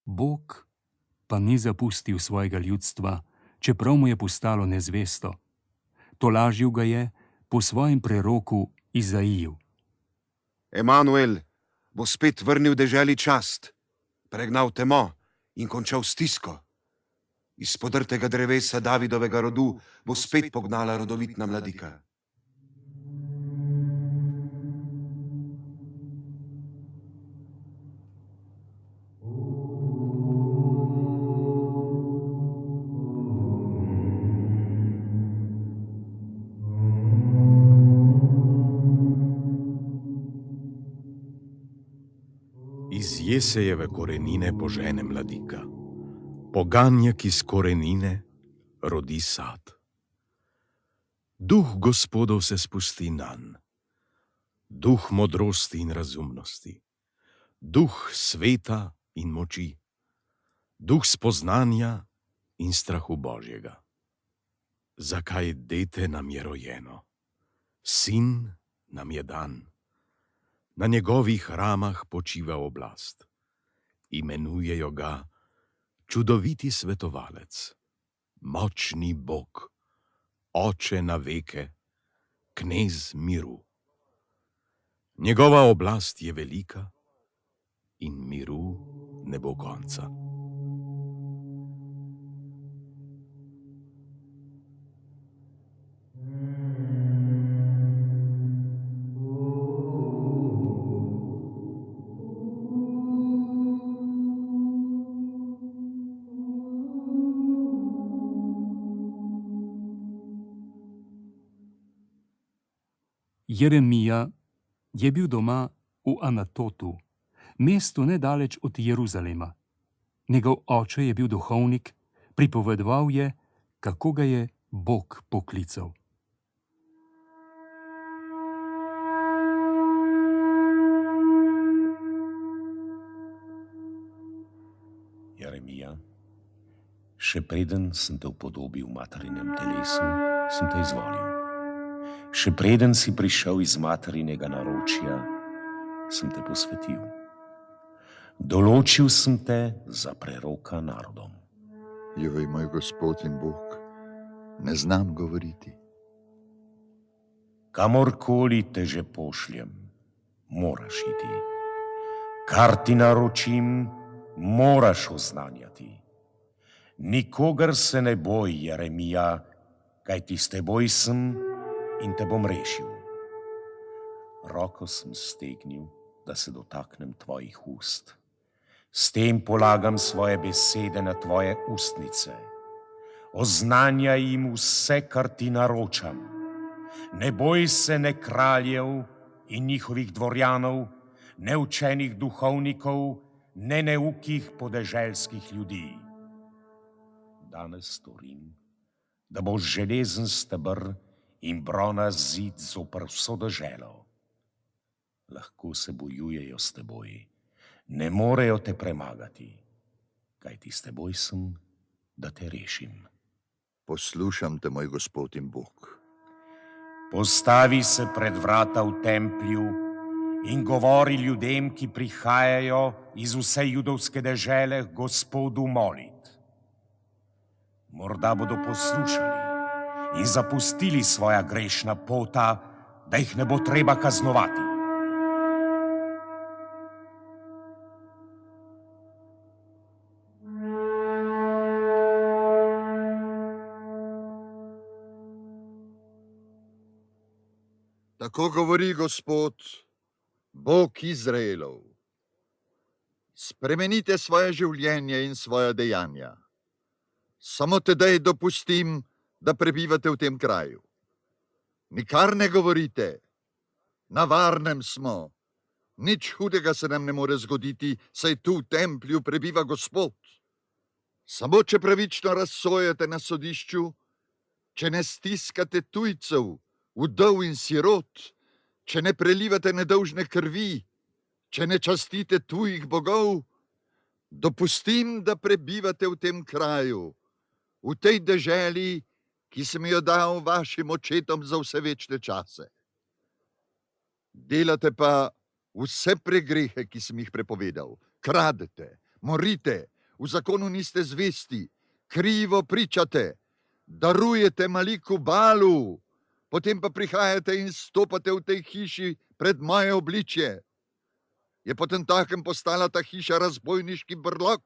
Bog pa ni zapustil svojega ljudstva, čeprav mu je postalo nezvesto. Tolažil ga je po svojem preroku Izaiju. Emanuel bo spet vrnil deželi čast, pregnal temo in končal stisko. Iz podrtega drevesa Davidovega rodu bo spet pognala rodovitna mladika. Iz Jesejeve korenine požene mladika. Poganjek iz korenine rodi sad. Duh Gospodov se spusti nanj. Duh modrosti in razumnosti. Duh sveta in moči. Duh spoznanja in strahu Božjega. Zakaj dete nam je rojeno? Sin nam je dan. Na njegovih ramah počiva oblast. Imenujejo ga čudoviti svetovalec, močni Bog, Oče na veke, knez miru. Njegova oblast je velika in miru ne bo konca. Jeremija je bil doma v Anatotu, mestu nedaleč od Jeruzalema. Njegov oče je bil duhovnik, pripovedoval je, kako ga je Bog poklical. Jeremija, še preden sem te upodobil v materinem telesu, sem te izvolil. Še preden si prišel iz materinega naročja, sem te posvetil. Določil sem te za preroka narodom. Joj, moj Gospod in Bog, ne znam govoriti. Kamorkoli te že pošljem, moraš iti. Kar ti naročim, moraš oznanjati. Nikogar se ne boj, Jeremija, kajti s teboj sem in te bom rešil. Roko sem stegnil, da se dotaknem tvojih ust. S tem polagam svoje besede na tvoje ustnice. Oznanjaj jim vse, kar ti naročam. Ne boj se ne kraljev in njihovih dvorjanov, ne učenih duhovnikov, ne neukih podeželskih ljudi. Danes storim, da boš železen steber in brona zid zoper vso deželo. Lahko se bojujejo s teboj, ne morejo te premagati, kajti s teboj sem, da te rešim. Poslušam te, moj Gospod in Bog. Postavi se pred vrata v templju in govori ljudem, ki prihajajo iz vse judovske dežele, Gospodu molit. Morda bodo poslušali in zapustili svoja grešna pota, da jih ne bo treba kaznovati. Tako govori Gospod, Bog Izraelov. Spremenite svoje življenje in svoja dejanja. Samo tedaj dopustim, da prebivate v tem kraju. Nikar ne govorite, na varnem smo, nič hudega se nam ne more zgoditi, saj tu v templju prebiva Gospod. Samo če pravično razsojate na sodišču, če ne stiskate tujcev, vdov in sirot, če ne prelivate nedolžne krvi, če ne častite tujih bogov, dopustim, da prebivate v tem kraju, v tej deželi, ki sem jo dal vašim očetom za vse večne čase. Delate pa vse pregrehe, ki sem jih prepovedal. Kradete, morite, v zakonu niste zvesti, krivo pričate, darujete maliku Balu, potem pa prihajate in stopate v tej hiši pred moje obličje. Je potem takem postala ta hiša razbojniški brlog?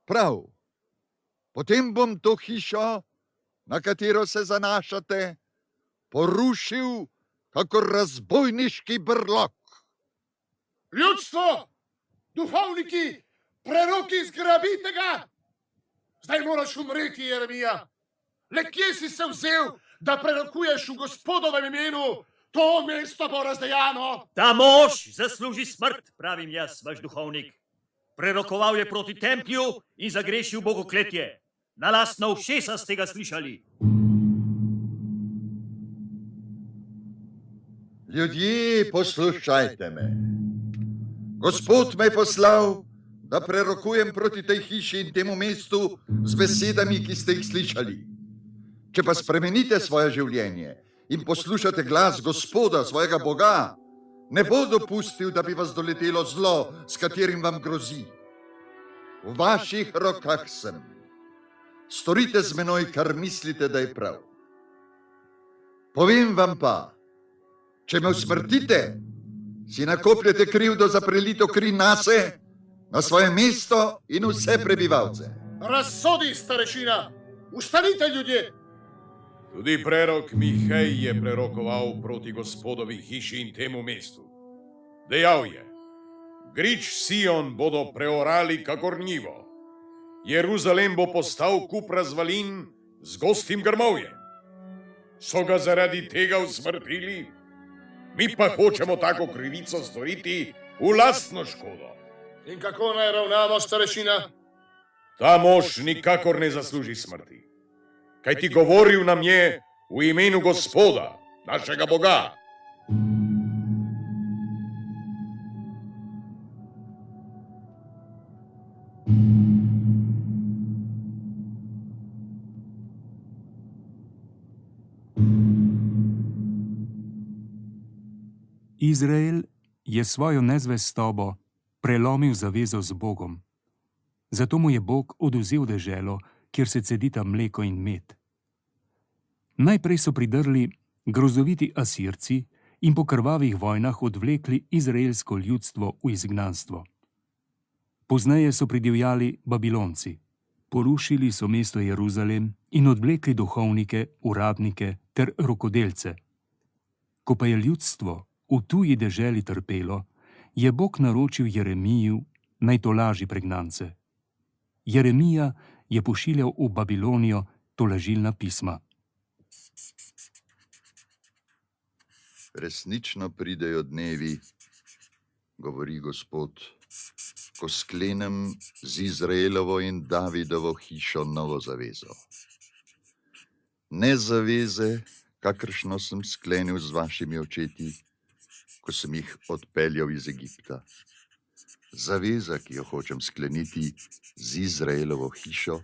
Prav, potem bom to hišo, na katero se zanašate, porušil kakor razbojniški brlog. Ljudstvo, duhovniki, preroki, zgrabite ga! Zdaj moraš umreti, Jeremija. Le kje si se vzel, da prerokuješ v Gospodovem imenu? To mesto bo razdejano. Ta mož zasluži smrt, pravim jaz, vaš duhovnik. Prerokoval je proti templju in zagrešil bogokletje. Na lastna ušesa ste ga slišali. Ljudje, poslušajte me. Gospod me je poslal, da prerokujem proti tej hiši in temu mestu z besedami, ki ste jih slišali. Če pa spremenite svoje življenje in poslušate glas Gospoda, svojega Boga, ne bo dopustil, da bi vas doletelo zlo, s katerim vam grozi. V vaših rokah sem. Storite z menoj, kar mislite, da je prav. Povem vam pa, če me usmrtite, si nakopljete krivdo za prelito kri nase, na svoje mesto in vse prebivalce. Razsodi, starešina! Ustanite, ljudje! Tudi prerok Mihej je prerokoval proti Gospodovi hiši in temu mestu. Dejal je: Grič Sion bodo preorali kakor njivo. Jeruzalem bo postal kup razvalin z gostim grmovjem. So ga zaradi tega usmrtili? Mi pa hočemo tako krivico storiti v lastno škodo. In kako naj ravnamo, starešina? Ta mož nikakor ne zasluži smrti. Kaj ti govoril nam je v imenu Gospoda, našega Boga. Izrael je svojo nezvestobo prelomil zavezo z Bogom. Zato mu je Bog odvzel deželo, kjer se cedita mleko in med. Najprej so pridrli grozoviti Asirci in po krvavih vojnah odvlekli izraelsko ljudstvo v izgnanstvo. Pozneje so pridivjali Babilonci. Porušili so mesto Jeruzalem in odvlekli duhovnike, uradnike ter rokodelce. Ko pa je ljudstvo v tuji deželi trpelo, je Bog naročil Jeremiju, naj tolaži pregnance. Jeremija je pošiljal v Babilonijo tolažilna pisma. Resnično pridejo dnevi, govori Gospod, ko sklenem z Izraelovo in Davidovo hišo novo zavezo. Ne zaveze, kakršno sem sklenil z vašimi očeti, ko sem jih odpeljal iz Egipta. Zaveza, ki jo hočem skleniti z Izraelovo hišo,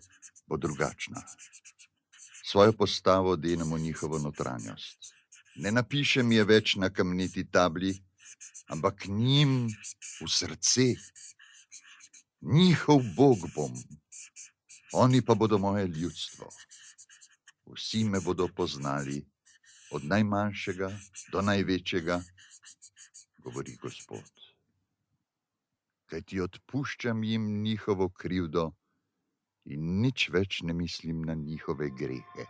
bo drugačna. Svojo postavo denemo njihovo notranjost. Ne napišem je več na kamniti tabli, ampak njim v srce. Njihov Bog bom, oni pa bodo moje ljudstvo. Vsi me bodo poznali, od najmanjšega do največjega, govori Gospod. Kajti odpuščam jim njihovo krivdo in nič več ne mislim na njihove grehe.